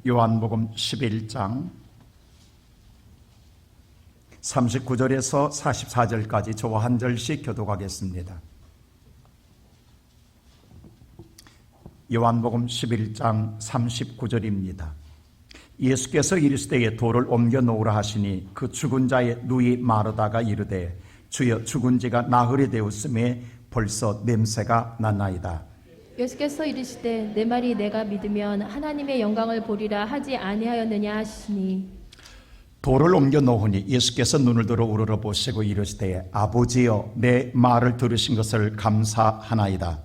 요한복음 11장 39절에서 44절까지 저와 한 절씩 교독하겠습니다. 요한복음 11장 39절입니다. 예수께서 이르시되 돌을 옮겨 놓으라 하시니 그 죽은 자의 누이 마르다가 이르되 주여 죽은 지가 나흘이 되었음에 벌써 냄새가 나나이다. 예수께서 이르시되 내 말이 내가 믿으면 하나님의 영광을 보리라 하지 아니하였느냐 하시니 돌을 옮겨 놓으니 예수께서 눈을 들어 우러러 보시고 이르시되 아버지여 내 말을 들으신 것을 감사하나이다.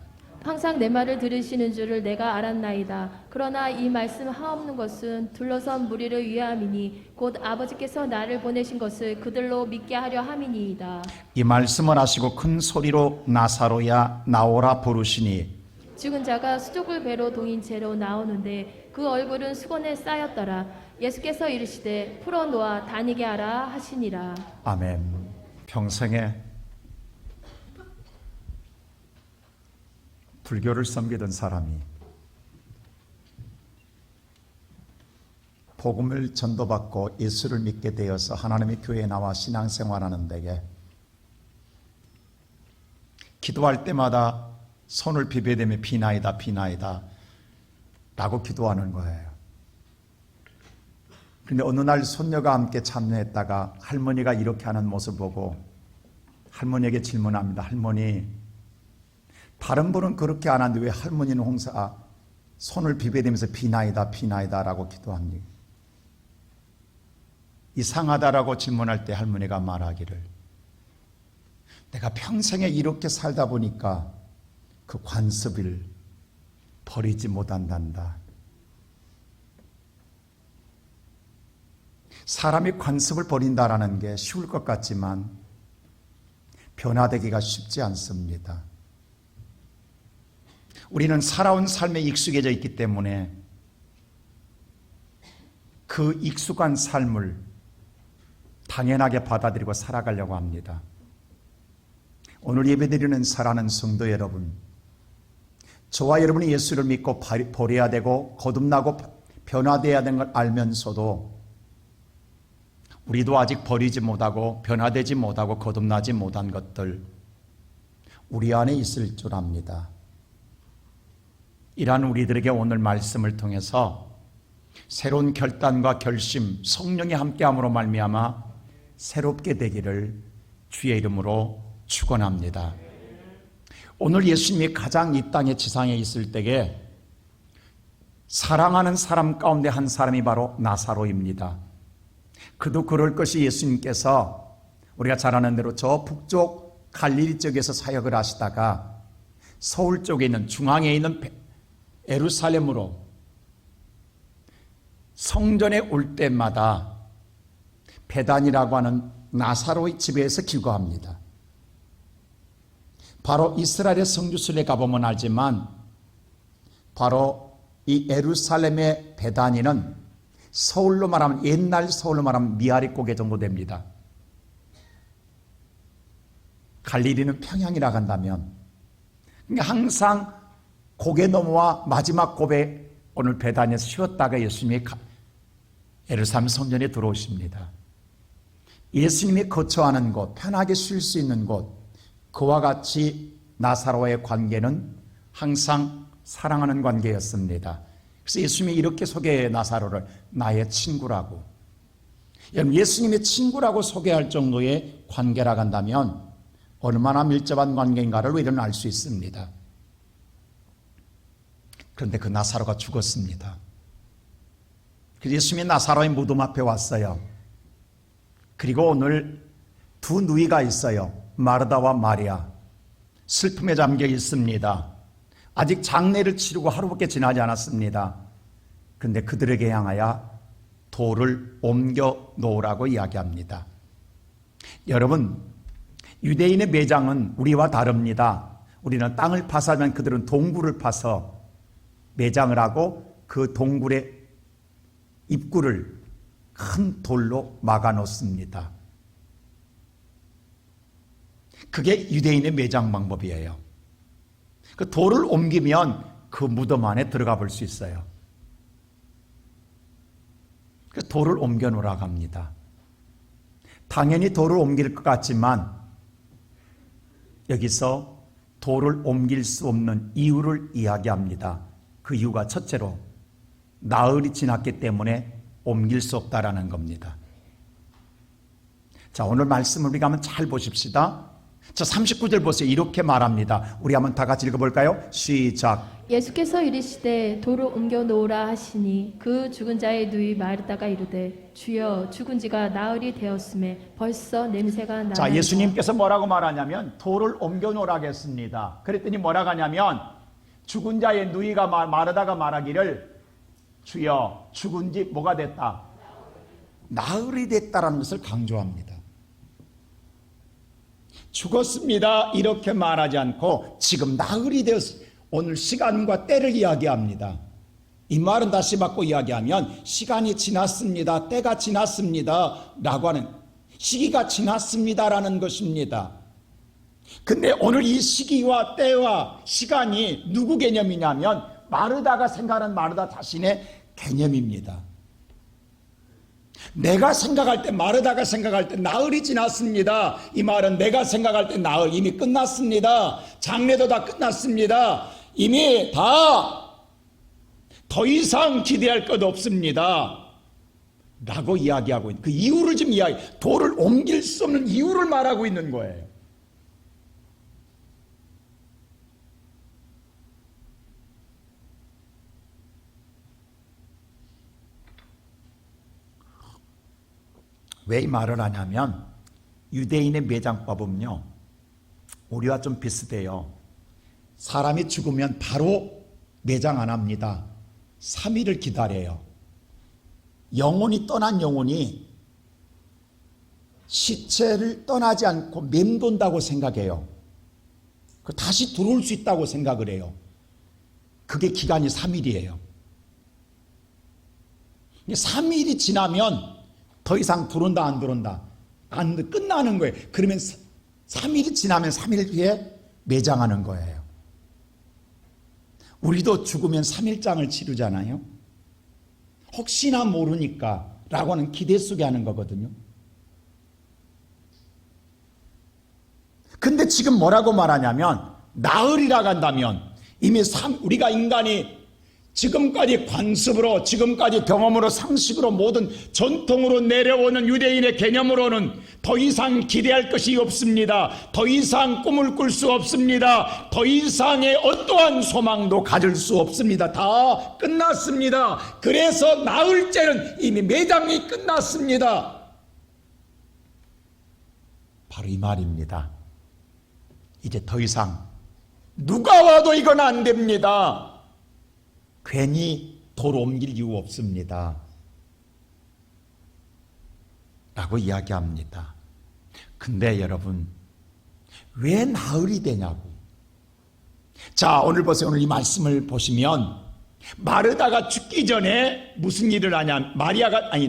항상 내 말을 들으시는 줄을 내가 알았나이다. 그러나 이 말씀 하옵는 것은 둘러선 무리를 위함이니 곧 아버지께서 나를 보내신 것을 그들로 믿게 하려 함이니이다. 이 말씀을 하시고 큰 소리로 나사로야 나오라 부르시니 죽은 자가 수족을 배로 동인 채로 나오는데 그 얼굴은 수건에 쌓였더라. 예수께서 이르시되 풀어놓아 다니게 하라 하시니라. 아멘. 평생에 불교를 섬기던 사람이 복음을 전도받고 예수를 믿게 되어서 하나님의 교회에 나와 신앙생활하는 데에 기도할 때마다 손을 비벼대며 비나이다 비나이다 라고 기도하는 거예요. 그런데 어느 날 손녀가 함께 참여했다가 할머니가 이렇게 하는 모습을 보고 할머니에게 질문합니다. 할머니, 다른 분은 그렇게 안 하는데 왜 할머니는 홍사 손을 비벼대면서 비나이다 비나이다 라고 기도합니까? 이상하다라고 질문할 때 할머니가 말하기를 내가 평생에 이렇게 살다 보니까 그 관습을 버리지 못한단다. 사람이 관습을 버린다라는 게 쉬울 것 같지만 변화되기가 쉽지 않습니다. 우리는 살아온 삶에 익숙해져 있기 때문에 그 익숙한 삶을 당연하게 받아들이고 살아가려고 합니다. 오늘 예배드리는 사랑하는 성도 여러분, 저와 여러분이 예수를 믿고 버려야 되고 거듭나고 변화되어야 되는 걸 알면서도 우리도 아직 버리지 못하고 변화되지 못하고 거듭나지 못한 것들 우리 안에 있을 줄 압니다. 이러한 우리들에게 오늘 말씀을 통해서 새로운 결단과 결심, 성령이 함께함으로 말미암아 새롭게 되기를 주의 이름으로 축원합니다. 오늘 예수님이 가장 이 땅의 지상에 있을 때에 사랑하는 사람 가운데 한 사람이 바로 나사로입니다. 그도 그럴 것이 예수님께서 우리가 잘 아는 대로 저 북쪽 갈릴리 쪽에서 사역을 하시다가 서울 쪽에 있는 중앙에 있는 예루살렘으로 성전에 올 때마다 베단이라고 하는 나사로의 집에서 기거합니다. 바로 이스라엘의 성지순례 가보면 알지만 바로 이 예루살렘의 베단이는 서울로 말하면 옛날 서울로 말하면 미아리 고개 정도 됩니다. 갈릴리는 평양이라고 한다면 그러니까 항상 고개 넘어와 마지막 고백 오늘 베단에서 쉬었다가 예수님이 예루살렘 성전에 들어오십니다. 예수님이 거처하는 곳, 편하게 쉴 수 있는 곳, 그와 같이 나사로와의 관계는 항상 사랑하는 관계였습니다. 그래서 예수님이 이렇게 소개해 나사로를 나의 친구라고. 여러분, 예수님의 친구라고 소개할 정도의 관계라고 한다면 얼마나 밀접한 관계인가를 우리는 알 수 있습니다. 그런데 그 나사로가 죽었습니다. 그래서 예수님이 나사로의 무덤 앞에 왔어요. 그리고 오늘 두 누이가 있어요. 마르다와 마리아. 슬픔에 잠겨 있습니다. 아직 장례를 치르고 하루밖에 지나지 않았습니다. 그런데 그들에게 향하여 돌을 옮겨 놓으라고 이야기합니다. 여러분, 유대인의 매장은 우리와 다릅니다. 우리는 땅을 파서하면 그들은 동굴을 파서 매장을 하고 그 동굴의 입구를 큰 돌로 막아 놓습니다. 그게 유대인의 매장 방법이에요. 그 돌을 옮기면 그 무덤 안에 들어가 볼 수 있어요. 그 돌을 옮겨 놓으라고 합니다. 당연히 돌을 옮길 것 같지만 여기서 돌을 옮길 수 없는 이유를 이야기합니다. 그 이유가 첫째로 나흘이 지났기 때문에 옮길 수 없다라는 겁니다. 자, 오늘 말씀을 우리가 한번 잘 보십시다. 자, 39절 보세요. 이렇게 말합니다. 우리 한번 다 같이 읽어볼까요? 시작. 예수께서 이르시되 돌을 옮겨 놓으라 하시니 그 죽은 자의 누이 마르다가 이르되 주여 죽은 지가 나흘이 되었음에 벌써 냄새가 나나이다. 자, 예수님께서 뭐라고 말하냐면 돌을 옮겨 놓으라고 했습니다. 그랬더니 뭐라고 하냐면 죽은 자의 누이가 마르다가 말하기를 주여 죽은 지 뭐가 됐다? 나흘이 됐다라는 것을 강조합니다. 죽었습니다 이렇게 말하지 않고 지금 나흘이 되었습니다. 오늘 시간과 때를 이야기합니다. 이 말은 다시 바꿔 이야기하면 시간이 지났습니다, 때가 지났습니다 라고 하는, 시기가 지났습니다라는 것입니다. 근데 오늘 이 시기와 때와 시간이 누구 개념이냐면 마르다가 생각하는 마르다 자신의 개념입니다. 내가 생각할 때, 마르다가 생각할 때 나흘이 지났습니다. 이 말은 내가 생각할 때 나흘 이미 끝났습니다. 장례도 다 끝났습니다. 이미 다 더 이상 기대할 것 없습니다 라고 이야기하고 있는, 그 이유를 지금 돌을 옮길 수 없는 이유를 말하고 있는 거예요. 왜 이 말을 하냐면 유대인의 매장법은요 우리와 좀 비슷해요. 사람이 죽으면 바로 매장 안 합니다. 3일을 기다려요. 영혼이 떠난 영혼이 시체를 떠나지 않고 맴돈다고 생각해요. 다시 들어올 수 있다고 생각을 해요. 그게 기간이 3일이에요. 3일이 지나면 더 이상 들어온다 안 들어온다 안 끝나는 거예요. 그러면 3일이 지나면 3일 뒤에 매장하는 거예요. 우리도 죽으면 3일장을 치르잖아요. 혹시나 모르니까 라고 하는 기대 속에 하는 거거든요. 근데 지금 뭐라고 말하냐면 나흘이라고 한다면 이미 우리가 인간이 지금까지 관습으로, 지금까지 경험으로, 상식으로, 모든 전통으로 내려오는 유대인의 개념으로는 더 이상 기대할 것이 없습니다. 더 이상 꿈을 꿀 수 없습니다. 더 이상의 어떠한 소망도 가질 수 없습니다. 다 끝났습니다. 그래서 나흘째는 이미 매장이 끝났습니다. 바로 이 말입니다. 이제 더 이상 누가 와도 이건 안 됩니다. 괜히 돌 옮길 이유 없습니다 라고 이야기합니다. 근데 여러분 왜 나흘이 되냐고. 자, 오늘 보세요. 오늘 이 말씀을 보시면 마르다가 죽기 전에 무슨 일을 하냐,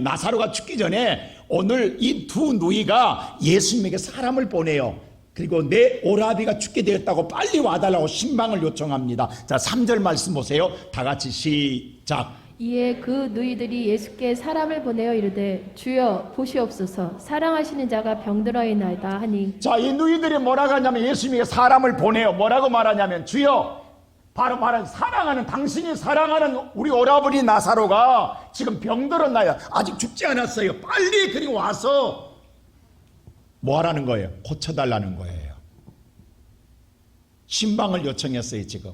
나사로가 죽기 전에 오늘 이 두 누이가 예수님에게 사람을 보내요. 그리고 내 오라비가 죽게 되었다고 빨리 와달라고 신방을 요청합니다. 자, 3절 말씀 보세요. 다 같이 시작. 이에 그 누이들이 예수께 사람을 보내어 이르되 주여 보시옵소서 사랑하시는 자가 병들어 있나이다 하니. 자, 이 누이들이 뭐라고 하냐면 예수님에게 사람을 보내요. 뭐라고 말하냐면 주여, 바로 말하는 사랑하는, 당신이 사랑하는 우리 오라버니 나사로가 지금 병들었나요? 아직 죽지 않았어요. 빨리 그리고 와서 뭐 하라는 거예요? 고쳐달라는 거예요. 신방을 요청했어요 지금.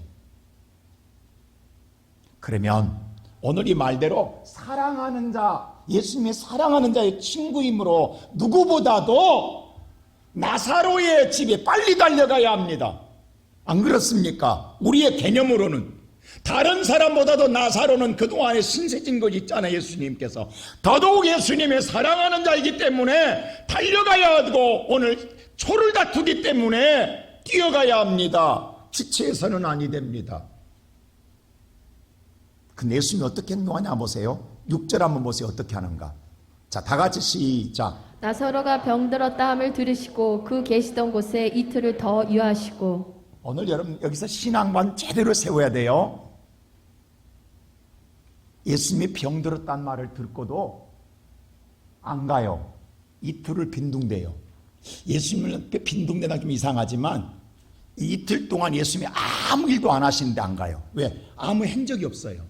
그러면 오늘 이 말대로 사랑하는 자, 예수님의 사랑하는 자의 친구이므로 누구보다도 나사로의 집에 빨리 달려가야 합니다. 안 그렇습니까? 우리의 개념으로는 다른 사람보다도 나사로는 그동안에 신세진 것 있잖아요. 예수님께서 더더욱 예수님의 사랑하는 자이기 때문에 달려가야 하고 오늘 초를 다투기 때문에 뛰어가야 합니다. 지체해서는 아니 됩니다. 근데 예수님이 어떻게 행동하냐 보세요. 6절 한번 보세요. 어떻게 하는가. 자, 다 같이 시작. 나사로가 병들었다 함을 들으시고 그 계시던 곳에 이틀을 더 유하시고. 오늘 여러분 여기서 신앙관 제대로 세워야 돼요. 예수님이 병들었다는 말을 듣고도 안 가요. 이틀을 빈둥대요. 예수님은 빈둥대나 좀 이상하지만 이틀 동안 예수님이 아무 일도 안 하시는데 안 가요. 왜? 아무 행적이 없어요.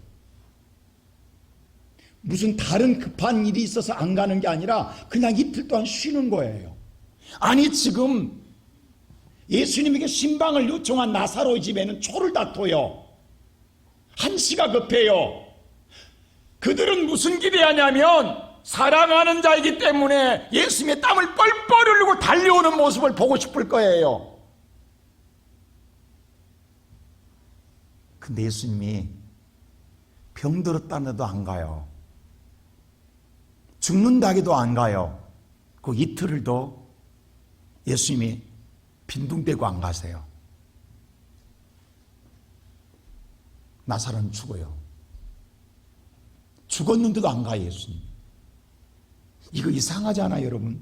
무슨 다른 급한 일이 있어서 안 가는 게 아니라 그냥 이틀 동안 쉬는 거예요. 아니 지금 예수님에게 신방을 요청한 나사로의 집에는 초를 다퉈요. 한시가 급해요. 그들은 무슨 기대하냐면 사랑하는 자이기 때문에 예수님의 땀을 뻘뻘 흘리고 달려오는 모습을 보고 싶을 거예요. 근데 예수님이 병들었다는데도 안 가요. 죽는다기도 안 가요. 그 이틀을도 예수님이 빈둥대고 안 가세요. 나사로는 죽어요. 죽었는데도 안 가요, 예수님. 이거 이상하지 않아요, 여러분?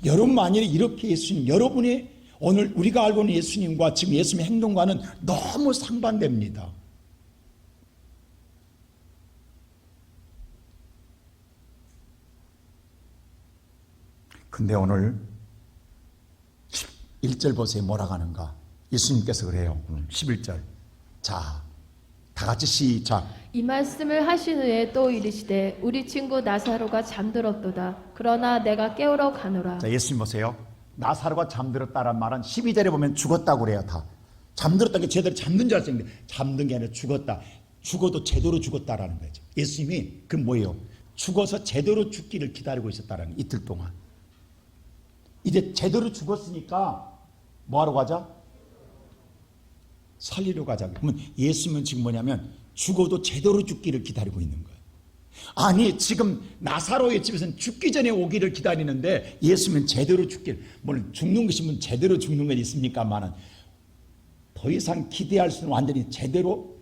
여러분 만일에 이렇게 예수님, 여러분이 오늘 우리가 알고 있는 예수님과 지금 예수님의 행동과는 너무 상반됩니다. 근데 오늘 11절 보세요. 뭐라고 하는가? 예수님께서 그래요. 오늘 11절. 자, 다 같이 시작. 이 말씀을 하신 후에 또 이르시되 우리 친구 나사로가 잠들었도다. 그러나 내가 깨우러 가노라. 자, 예수님 보세요. 나사로가 잠들었다란 말은 12절에 보면 죽었다고 그래요. 다 잠들었다는 게 제대로 잠든 줄 알았는데 잠든 게 아니라 죽었다. 죽어도 제대로 죽었다라는 거죠. 예수님이 그 뭐예요? 죽어서 제대로 죽기를 기다리고 있었다라는 거예요. 이틀 동안. 이제 제대로 죽었으니까 뭐하러 가자? 살리러 가자. 그러면 예수님은 지금 뭐냐면 죽어도 제대로 죽기를 기다리고 있는 거예요. 아니 지금 나사로의 집에서는 죽기 전에 오기를 기다리는데 예수님은 제대로 죽기를, 물론 죽는 것이 뭐 제대로 죽는 건 있습니까만은 더 이상 기대할 수는 완전히 제대로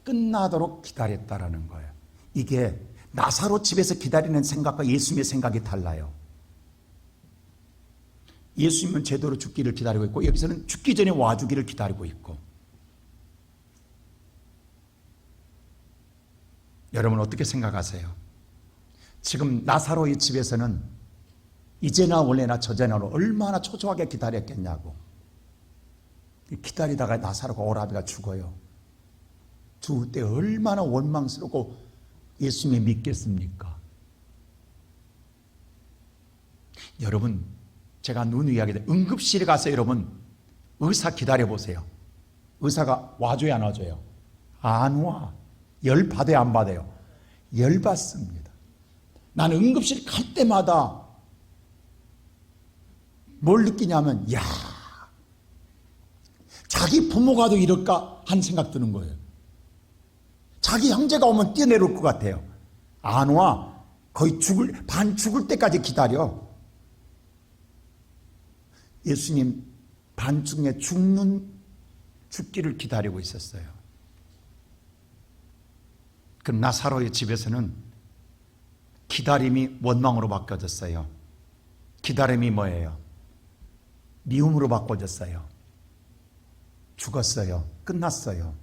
끝나도록 기다렸다라는 거예요. 이게 나사로 집에서 기다리는 생각과 예수님의 생각이 달라요. 예수님은 제대로 죽기를 기다리고 있고 여기서는 죽기 전에 와주기를 기다리고 있고. 여러분 어떻게 생각하세요? 지금 나사로의 집에서는 이제나 원래나 저제나 얼마나 초조하게 기다렸겠냐고. 기다리다가 나사로가 오라비가 죽어요. 죽을 때 얼마나 원망스럽고 예수님이 믿겠습니까? 여러분 제가 누누이 이야기해 응급실에 가서 여러분 의사 기다려보세요. 의사가 와줘야 안 와줘요? 안 와. 열 받아요 안 받아요? 열 받습니다. 나는 응급실 갈 때마다 뭘 느끼냐면 야 자기 부모가도 이럴까 하는 생각 드는 거예요. 자기 형제가 오면 뛰어내릴 것 같아요. 안 와. 거의 반 죽을 때까지 기다려. 예수님 반중에 죽기를 기다리고 있었어요. 그럼 나사로의 집에서는 기다림이 원망으로 바뀌어졌어요. 기다림이 뭐예요? 미움으로 바꿔졌어요. 죽었어요. 끝났어요.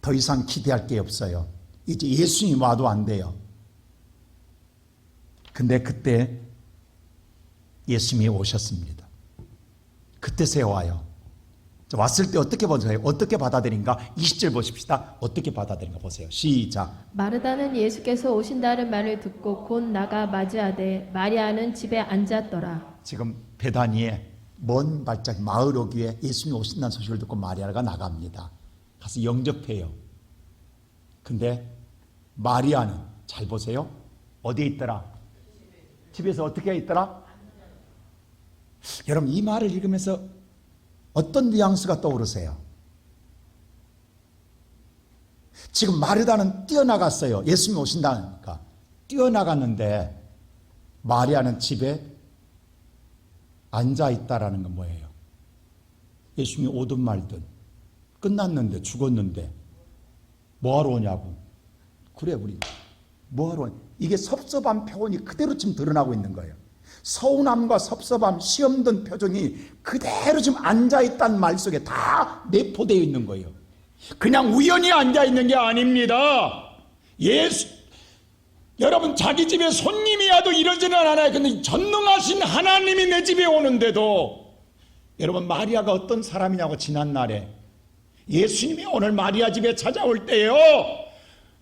더 이상 기대할 게 없어요. 이제 예수님 와도 안 돼요. 근데 그때 예수님이 오셨습니다. 그때서야 와요. 왔을 때 어떻게 보세요? 어떻게 받아들인가? 20절 보십시다. 어떻게 받아들인가 보세요. 시작. 마르다는 예수께서 오신다는 말을 듣고 곧 나가 맞이하되 마리아는 집에 앉았더라. 지금 베다니에 먼 발자국 마을 오기에 예수님이 오신다는 소식을 듣고 마리아가 나갑니다. 가서 영접해요. 근데 마리아는 잘 보세요. 어디에 있더라? 집에서 어떻게 있더라? 여러분 이 말을 읽으면서 어떤 뉘앙스가 떠오르세요? 지금 마르다는 뛰어나갔어요. 예수님이 오신다니까. 뛰어나갔는데 마리아는 집에 앉아있다라는 건 뭐예요? 예수님이 오든 말든 끝났는데 죽었는데 뭐하러 오냐고. 그래 우리 뭐하러 오냐. 이게 섭섭한 표현이 그대로 지금 드러나고 있는 거예요. 서운함과 섭섭함, 시험 든 표정이 그대로 지금 앉아있다는 말 속에 다 내포되어 있는 거예요. 그냥 우연히 앉아있는 게 아닙니다. 여러분 자기 집에 손님이 와도 이러지는 않아요. 근데 전능하신 하나님이 내 집에 오는데도 여러분 마리아가 어떤 사람이냐고 지난날에 예수님이 오늘 마리아 집에 찾아올 때요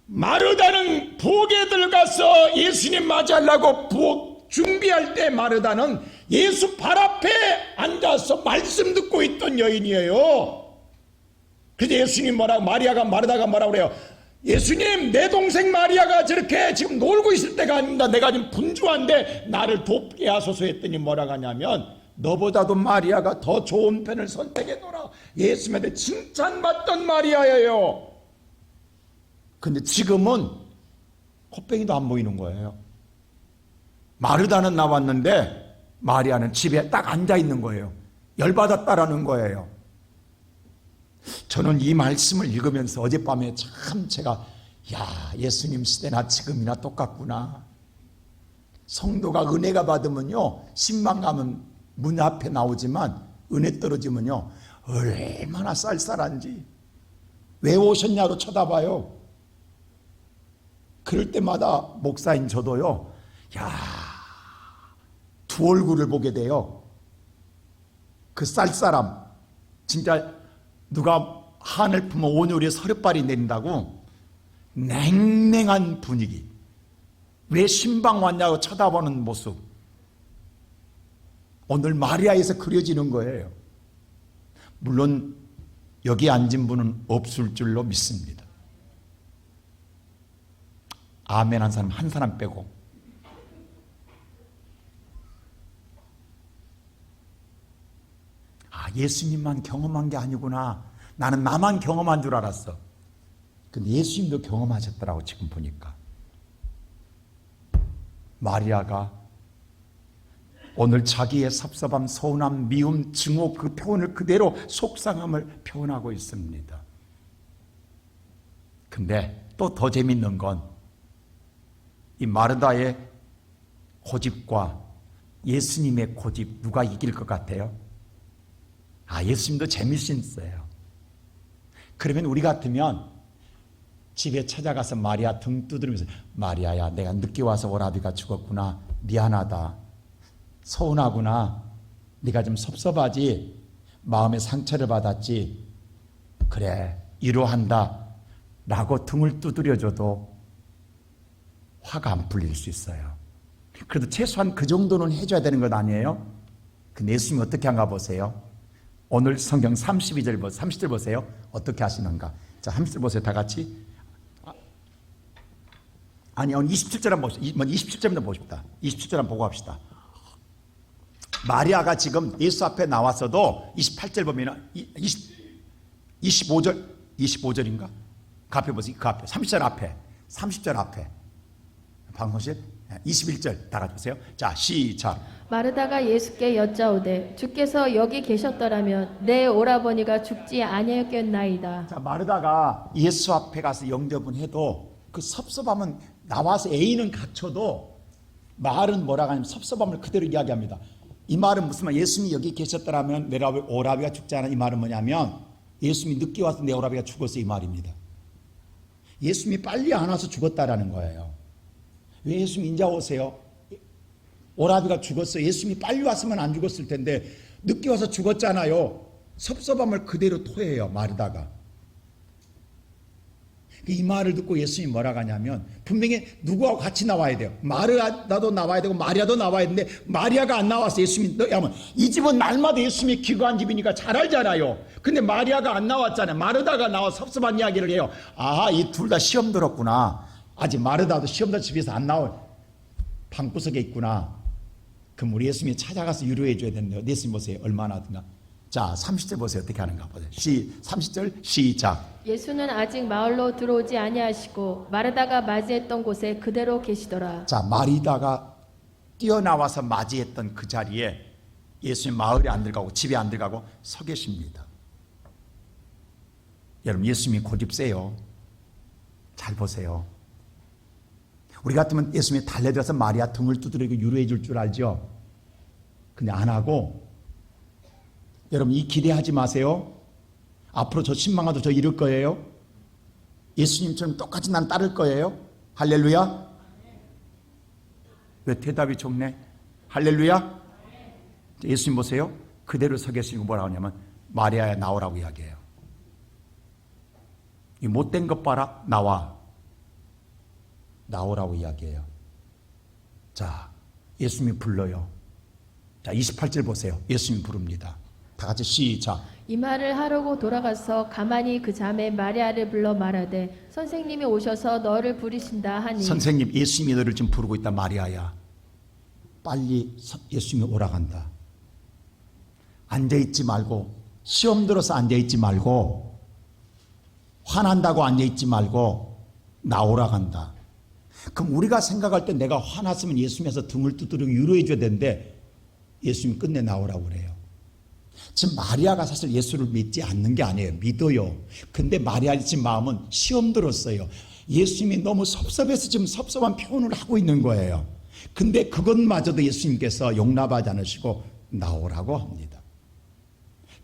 마르다는 부엌에 들어가서 예수님 맞이하려고 부엌 준비할 때 마르다는 예수 발 앞에 앉아서 말씀 듣고 있던 여인이에요. 그래서 예수님 마리아가 마르다가 뭐라고 그래요? 예수님 내 동생 마리아가 저렇게 지금 놀고 있을 때가 아닙니다. 내가 지금 분주한데 나를 돕게 하소서 했더니 뭐라고 하냐면 너보다도 마리아가 더 좋은 편을 선택해둬라. 예수님한테 칭찬받던 마리아예요. 근데 지금은 콧뱅이도 안 보이는 거예요. 마르다는 나왔는데 마리아는 집에 딱 앉아있는 거예요. 열받았다라는 거예요. 저는 이 말씀을 읽으면서 어젯밤에 참 제가 예수님 시대나 지금이나 똑같구나. 성도가 은혜가 받으면요 10만 가면 문 앞에 나오지만 은혜 떨어지면요 얼마나 쌀쌀한지 왜 오셨냐고 쳐다봐요. 그럴 때마다 목사인 저도요 두 얼굴을 보게 돼요. 그 쌀쌀함 진짜 누가 한을 품어 온유리에 서릇발이 내린다고 냉랭한 분위기 왜 신방 왔냐고 쳐다보는 모습 오늘 마리아에서 그려지는 거예요. 물론 여기 앉은 분은 없을 줄로 믿습니다. 아멘 한 사람 한 사람 빼고. 예수님만 경험한 게 아니구나. 나는 나만 경험한 줄 알았어. 근데 예수님도 경험하셨더라고 지금 보니까. 마리아가 오늘 자기의 섭섭함, 서운함, 미움, 증오 그 표현을 그대로 속상함을 표현하고 있습니다. 근데 또 더 재밌는 건 이 마르다의 고집과 예수님의 고집 누가 이길 것 같아요? 예수님도 재밌어요. 그러면 우리 같으면 집에 찾아가서 마리아 등 두드리면서 마리아야 내가 늦게 와서 오라비가 죽었구나. 미안하다. 서운하구나. 네가 좀 섭섭하지. 마음의 상처를 받았지. 그래 위로한다. 라고 등을 두드려줘도 화가 안 풀릴 수 있어요. 그래도 최소한 그 정도는 해줘야 되는 것 아니에요? 근데 예수님이 어떻게 한가 보세요. 오늘 성경 30절 보세요. 어떻게 하시는가. 자 30절 보세요. 다 같이. 오늘 27절 한번 보십시다. 27절부터 보십시다. 27절 한번 보고 합시다. 마리아가 지금 예수 앞에 나왔어도 28절 보면 25절인가? 그 앞에 보세요. 그 앞에 30절 앞에 방송실 21절 다 같이 보세요. 자 시작. 마르다가 예수께 여짜오되 주께서 여기 계셨더라면 내 오라버니가 죽지 아니하였겠나이다. 자 마르다가 예수 앞에 가서 영접은 해도 그 섭섭함은 나와서 애인은 갖춰도 말은 뭐라고 하냐면 섭섭함을 그대로 이야기합니다. 이 말은 무슨 말? 예수님이 여기 계셨더라면 내 오라비가 죽지 않아. 이 말은 뭐냐면 예수님이 늦게 와서 내 오라비가 죽었어 이 말입니다. 예수님이 빨리 안 와서 죽었다라는 거예요. 왜 예수님이 인자 오세요? 오라비가 죽었어요. 예수님이 빨리 왔으면 안 죽었을 텐데 늦게 와서 죽었잖아요. 섭섭함을 그대로 토해요. 마르다가. 이 말을 듣고 예수님이 뭐라고 하냐면 분명히 누구하고 같이 나와야 돼요. 마르다도 나와야 되고 마리아도 나와야 되는데 마리아가 안 나와서 예수님이 이 집은 날마다 예수님이 기거한 집이니까 잘 알잖아요. 근데 마리아가 안 나왔잖아요. 마르다가 나와 섭섭한 이야기를 해요. 이 둘 다 시험 들었구나. 아직 마르다도 시험 들 집에서 안 나올 방구석에 있구나. 그럼 우리 예수님이 찾아가서 위로해 줘야 되는데요. 예수님 보세요. 얼마나 하든가. 자 30절 보세요. 어떻게 하는가 보세요. 30절 시작. 예수는 아직 마을로 들어오지 아니하시고 마르다가 맞이했던 곳에 그대로 계시더라. 자 마리다가 뛰어나와서 맞이했던 그 자리에 예수님 마을에 안 들어가고 집에 안 들어가고 서 계십니다. 여러분 예수님이 고집 세요. 잘 보세요. 우리 같으면 예수님이 달려들어서 마리아 등을 두드리고 유로해 줄 줄 알죠? 근데 안 하고 여러분 이 기대하지 마세요. 앞으로 저 신망하도 저 이룰 거예요. 예수님처럼 똑같이 난 따를 거예요. 할렐루야. 왜 대답이 적네? 할렐루야? 예수님 보세요. 그대로 서 계시고 뭐라고 하냐면 마리아야 나오라고 이야기해요. 이 못된 것 봐라. 나오라고 이야기해요. 자, 예수님이 불러요. 자, 28절 보세요. 예수님이 부릅니다. 다 같이 시작. 이 말을 하려고 돌아가서 가만히 그 자매 마리아를 불러 말하되 선생님이 오셔서 너를 부르신다 하니. 선생님, 예수님이 너를 지금 부르고 있다. 마리아야, 빨리 예수님이 오라간다. 앉아있지 말고, 시험 들어서 앉아있지 말고, 화난다고 앉아있지 말고 나오라간다. 그럼 우리가 생각할 때 내가 화났으면 예수님에서 등을 두드리고 위로해 줘야 되는데 예수님이 끝내 나오라고 그래요. 지금 마리아가 사실 예수를 믿지 않는 게 아니에요. 믿어요. 근데 마리아의 지금 마음은 시험 들었어요. 예수님이 너무 섭섭해서 지금 섭섭한 표현을 하고 있는 거예요. 근데 그것마저도 예수님께서 용납하지 않으시고 나오라고 합니다.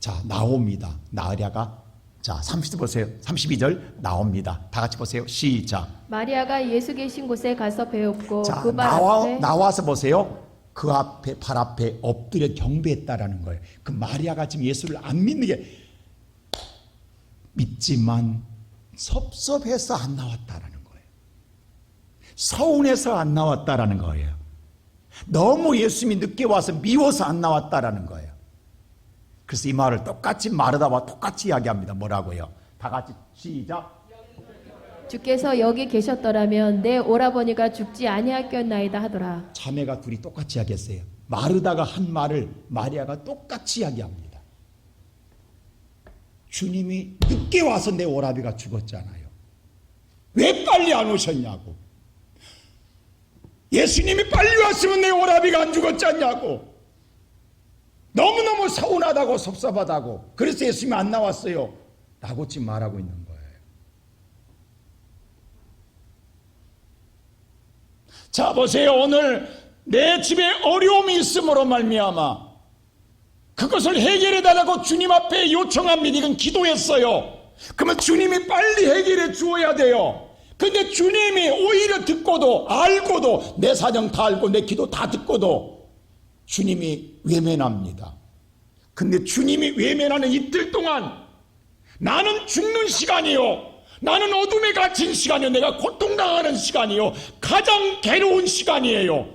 자, 나옵니다. 마리아가. 자, 30절 보세요. 32절 나옵니다. 다 같이 보세요. 시작. 마리아가 예수 계신 곳에 가서 배웠고 자, 그 발 앞에 나와서 보세요. 그 앞에, 발 앞에 엎드려 경배했다라는 거예요. 그 마리아가 지금 예수를 안 믿는 게, 믿지만 섭섭해서 안 나왔다라는 거예요. 서운해서 안 나왔다라는 거예요. 너무 예수님이 늦게 와서 미워서 안 나왔다라는 거예요. 그래서 이 말을 똑같이 마르다와 똑같이 이야기합니다. 뭐라고요? 다 같이 시작. 주께서 여기 계셨더라면 내 오라버니가 죽지 아니하였나이다 하더라. 자매가 둘이 똑같이 이야기했어요. 마르다가 한 말을 마리아가 똑같이 이야기합니다. 주님이 늦게 와서 내 오라비가 죽었잖아요. 왜 빨리 안 오셨냐고. 예수님이 빨리 왔으면 내 오라비가 안 죽었지 않냐고. 너무너무 서운하다고 섭섭하다고. 그래서 예수님이 안 나왔어요 라고 지금 말하고 있는 거예요. 자, 보세요. 오늘 내 집에 어려움이 있음으로 말미암아 그것을 해결해 달라고 주님 앞에 요청합니다. 이건 기도했어요. 그러면 주님이 빨리 해결해 주어야 돼요. 근데 주님이 오히려 듣고도 알고도, 내 사정 다 알고 내 기도 다 듣고도 주님이 외면합니다. 근데 주님이 외면하는 이틀 동안 나는 죽는 시간이요, 나는 어둠에 갇힌 시간이요, 내가 고통당하는 시간이요, 가장 괴로운 시간이에요.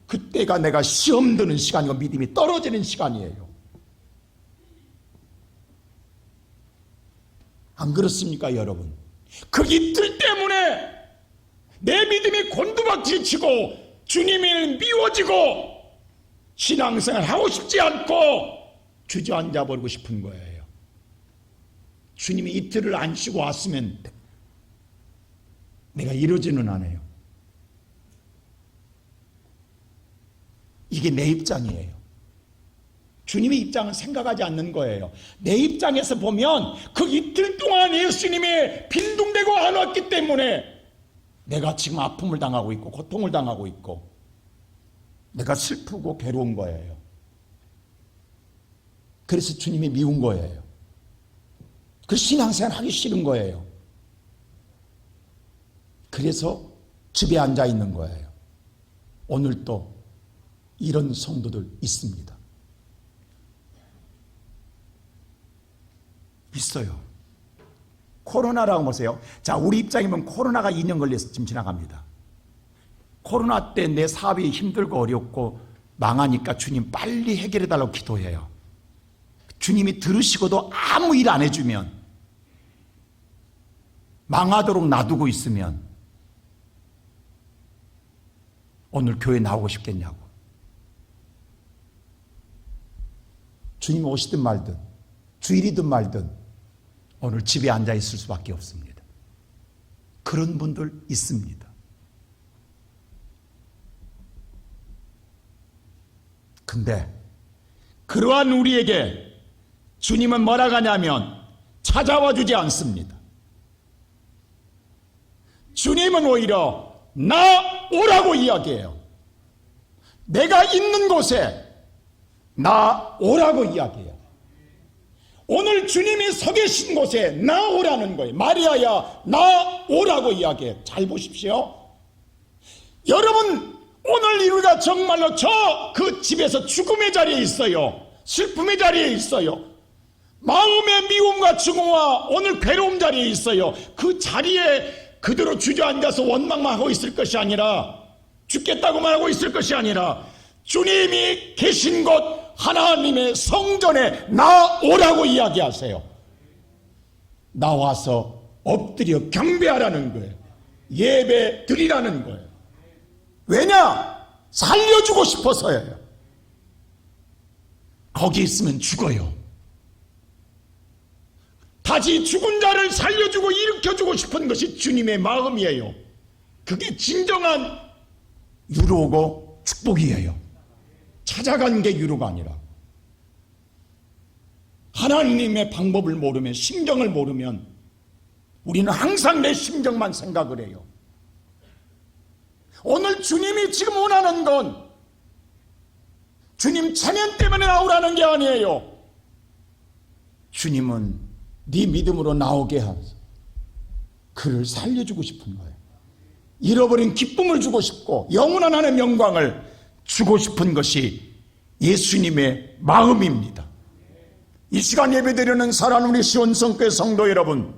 그때가 내가 시험 드는 시간이고 믿음이 떨어지는 시간이에요. 안 그렇습니까 여러분? 그 이틀 때문에 내 믿음이 곤두박질 치고 주님이 미워지고 신앙생활 하고 싶지 않고 주저앉아 버리고 싶은 거예요. 주님이 이틀을 안 쉬고 왔으면 내가 이러지는 않아요. 이게 내 입장이에요. 주님의 입장은 생각하지 않는 거예요. 내 입장에서 보면 그 이틀 동안 예수님이 빈둥대고 안 왔기 때문에 내가 지금 아픔을 당하고 있고 고통을 당하고 있고 내가 슬프고 괴로운 거예요. 그래서 주님이 미운 거예요. 그 신앙생활 하기 싫은 거예요. 그래서 집에 앉아 있는 거예요. 오늘도 이런 성도들 있습니다. 있어요. 코로나라고 보세요. 자, 우리 입장이면 코로나가 2년 걸려서 지금 지나갑니다. 코로나 때 내 사업이 힘들고 어렵고 망하니까 주님 빨리 해결해 달라고 기도해요. 주님이 들으시고도 아무 일 안 해주면, 망하도록 놔두고 있으면 오늘 교회 나오고 싶겠냐고. 주님이 오시든 말든 주일이든 말든 오늘 집에 앉아 있을 수밖에 없습니다. 그런 분들 있습니다. 근데 그러한 우리에게 주님은 뭐라고 하냐면 찾아와 주지 않습니다. 주님은 오히려 나 오라고 이야기해요. 내가 있는 곳에 나 오라고 이야기해요. 오늘 주님이 서 계신 곳에 나 오라는 거예요. 마리아야 나 오라고 이야기해요. 잘 보십시오. 여러분 오늘 오늘 우리가 정말로 그 집에서 죽음의 자리에 있어요. 슬픔의 자리에 있어요. 마음의 미움과 증오와 오늘 괴로움 자리에 있어요. 그 자리에 그대로 주저앉아서 원망만 하고 있을 것이 아니라, 죽겠다고만 하고 있을 것이 아니라, 주님이 계신 곳 하나님의 성전에 나오라고 이야기하세요. 나와서 엎드려 경배하라는 거예요. 예배 드리라는 거예요. 왜냐? 살려주고 싶어서예요. 거기 있으면 죽어요. 다시 죽은 자를 살려주고 일으켜주고 싶은 것이 주님의 마음이에요. 그게 진정한 유로고 축복이에요. 찾아간 게 유로가 아니라, 하나님의 방법을 모르면, 심정을 모르면 우리는 항상 내 심정만 생각을 해요. 오늘 주님이 지금 원하는 건 주님 체면 때문에 나오라는 게 아니에요. 주님은 네 믿음으로 나오게 하면서 그를 살려주고 싶은 거예요. 잃어버린 기쁨을 주고 싶고 영원한 하나님의 영광을 주고 싶은 것이 예수님의 마음입니다. 이 시간 예배드리는 사랑하는 우리 시온성교회 성도 여러분,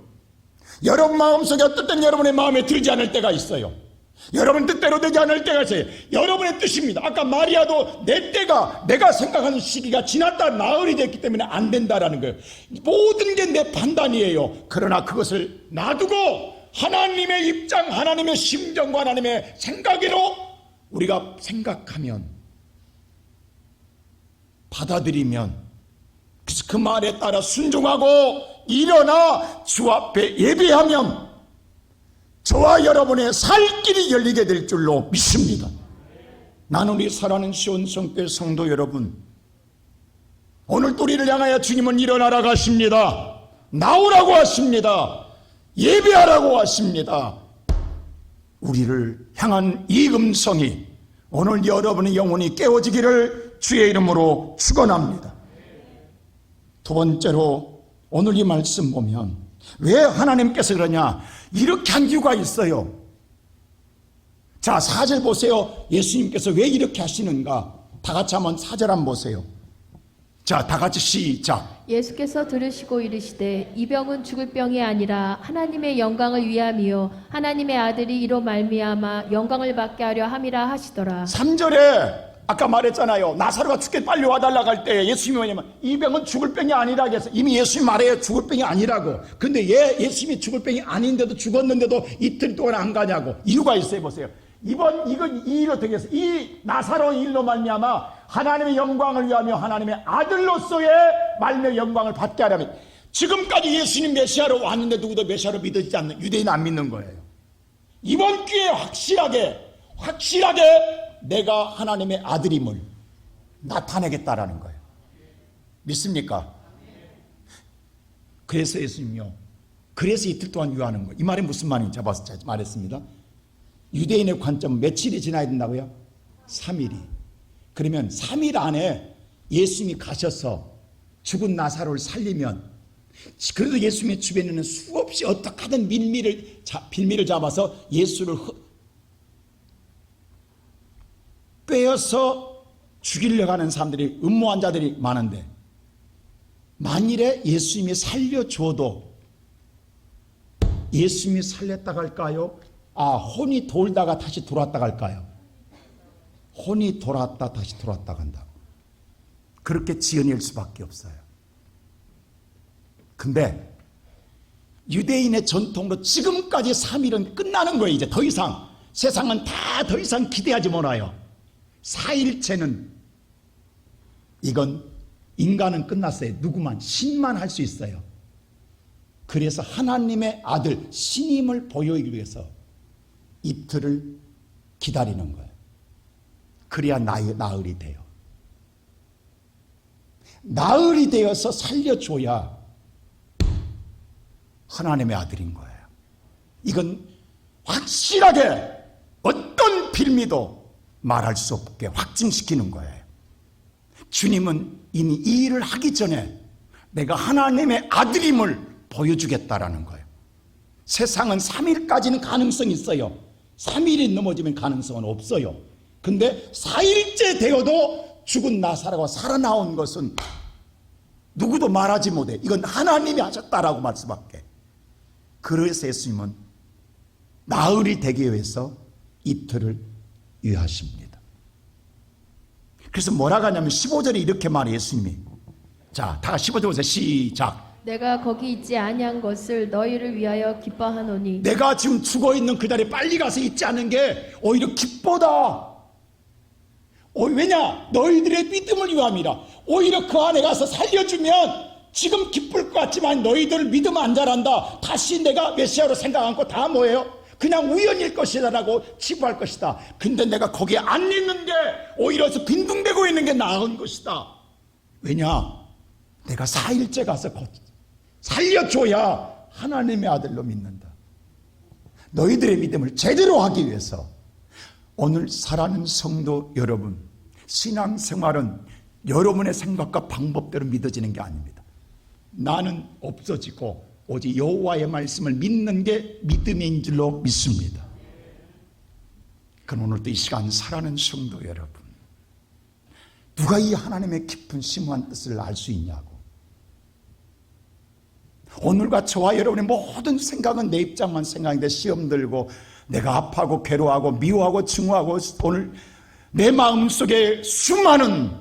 여러분 마음속에 어떨 땐 여러분의 마음에 들지 않을 때가 있어요. 여러분 뜻대로 되지 않을 때가 있어요. 여러분의 뜻입니다. 아까 마리아도 내 때가, 내가 생각하는 시기가 지났다, 나흘이 됐기 때문에 안 된다라는 거예요. 모든 게 내 판단이에요. 그러나 그것을 놔두고 하나님의 입장, 하나님의 심정과 하나님의 생각으로 우리가 생각하면, 받아들이면, 그래서 그 말에 따라 순종하고 일어나 주 앞에 예배하면 저와 여러분의 살 길이 열리게 될 줄로 믿습니다. 나는 우리 사랑하는 시온성교회 성도 여러분, 오늘 또 우리를 향하여 주님은 일어나라고 하십니다. 나오라고 하십니다. 예배하라고 하십니다. 우리를 향한 이 음성이 오늘 여러분의 영혼이 깨어지기를 주의 이름으로 축원합니다. 두 번째로 오늘 이 말씀 보면 왜 하나님께서 그러냐, 이렇게 한 이유가 있어요. 자, 4절 보세요. 예수님께서 왜 이렇게 하시는가? 다 같이 한번 4절 한번 보세요. 자, 다 같이 시작. 예수께서 들으시고 이르시되 이 병은 죽을 병이 아니라 하나님의 영광을 위함이요 하나님의 아들이 이로 말미암아 영광을 받게 하려 함이라 하시더라. 3절에 아까 말했잖아요. 나사로가 죽게 빨리 와달라고 할 때 예수님이 뭐냐면 이 병은 죽을 병이 아니라고 해서, 이미 예수님이 말해요. 죽을 병이 아니라고. 근데 예수님이 죽을 병이 아닌데도, 죽었는데도 이틀 동안 안 가냐고. 이유가 있어요. 보세요. 이건 이 일로 되겠어. 이 나사로 일로 말미암아 하나님의 영광을 위하며 하나님의 아들로서의 말며 영광을 받게 하려면, 지금까지 예수님 메시아로 왔는데 누구도 메시아로 믿어지지 않는 유대인 안 믿는 거예요. 이번 기회에 확실하게 내가 하나님의 아들임을 나타내겠다라는 거예요. 믿습니까? 그래서 예수님요, 그래서 이틀 동안 유하는 거예요. 이 말이 무슨 말인지 잡아서 말했습니다. 유대인의 관점은 며칠이 지나야 된다고요? 3일이. 그러면 3일 안에 예수님이 가셔서 죽은 나사로를 살리면, 그래도 예수님의 주변에는 수없이 어떻게 하든 빌미를 잡아서 예수를 빼어서 죽이려고 하는 사람들이, 음모한 자들이 많은데, 만일에 예수님이 살려줘도 예수님이 살렸다가 할까요? 혼이 돌다가 다시 돌았다가 할까요? 혼이 돌았다 다시 돌았다 간다고. 그렇게 지연일 수밖에 없어요. 근데 유대인의 전통으로 지금까지 3일은 끝나는 거예요. 이제 더 이상 세상은 다 더 이상 기대하지 말아요. 4일째는 이건 인간은 끝났어요. 누구만, 신만 할 수 있어요. 그래서 하나님의 아들 신임을 보여주기 위해서 이틀을 기다리는 거예요. 그래야 나흘이 돼요. 나흘이 되어서 살려줘야 하나님의 아들인 거예요. 이건 확실하게 어떤 빌미도 말할 수 없게 확증시키는 거예요. 주님은 이미 이 일을 하기 전에 내가 하나님의 아들임을 보여주겠다라는 거예요. 세상은 3일까지는 가능성이 있어요. 3일이 넘어지면 가능성은 없어요. 근데 4일째 되어도 죽은 나사로가 살아나온 것은 누구도 말하지 못해. 이건 하나님이 하셨다라고 말씀할게. 그래서 예수님은 나흘이 되기 위해서 이틀을 유하십니다. 그래서 뭐라고 하냐면 15절에 이렇게 말해 예수님이. 자, 다 15절 보세요. 시작. 내가 거기 있지 아니한 것을 너희를 위하여 기뻐하노니 내가 지금 죽어있는 그 자리에 빨리 가서 있지 않은 게 오히려 기뻐다. 왜냐? 너희들의 믿음을 위함이라. 오히려 그 안에 가서 살려주면 지금 기쁠 것 같지만 너희들 믿음 안 자란다. 다시 내가 메시아로 생각 않고 다 뭐예요? 그냥 우연일 것이다라고 치부할 것이다. 근데 내가 거기에 안 있는 게 오히려 빈둥대고 있는 게 나은 것이다. 왜냐? 내가 4일째 가서 살려줘야 하나님의 아들로 믿는다. 너희들의 믿음을 제대로 하기 위해서 오늘 사랑하는 성도 여러분, 신앙생활은 여러분의 생각과 방법대로 믿어지는 게 아닙니다. 나는 없어지고 오직 여호와의 말씀을 믿는 게 믿음인 줄로 믿습니다. 그럼 오늘도 이 시간 사랑하는 성도 여러분, 누가 이 하나님의 깊은 심오한 뜻을 알 수 있냐고. 오늘과 저와 여러분의 모든 생각은 내 입장만 생각인데 시험 들고 내가 아파하고 괴로워하고 미워하고 증오하고 오늘 내 마음속에 수많은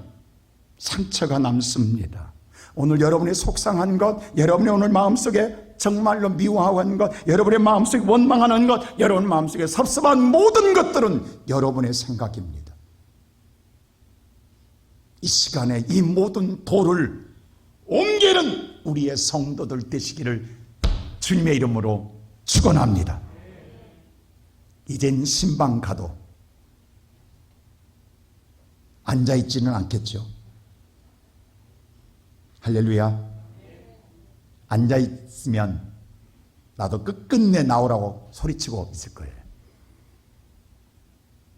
상처가 남습니다. 오늘 여러분이 속상한 것, 여러분의 오늘 마음속에 정말로 미워하는 것, 여러분의 마음속에 원망하는 것, 여러분 마음속에 섭섭한 모든 것들은 여러분의 생각입니다. 이 시간에 이 모든 돌을 옮기는 우리의 성도들 되시기를 주님의 이름으로 축원합니다. 이젠 신방 가도 앉아있지는 않겠죠. 할렐루야. 앉아있으면 나도 끝끝내 나오라고 소리치고 있을 거예요.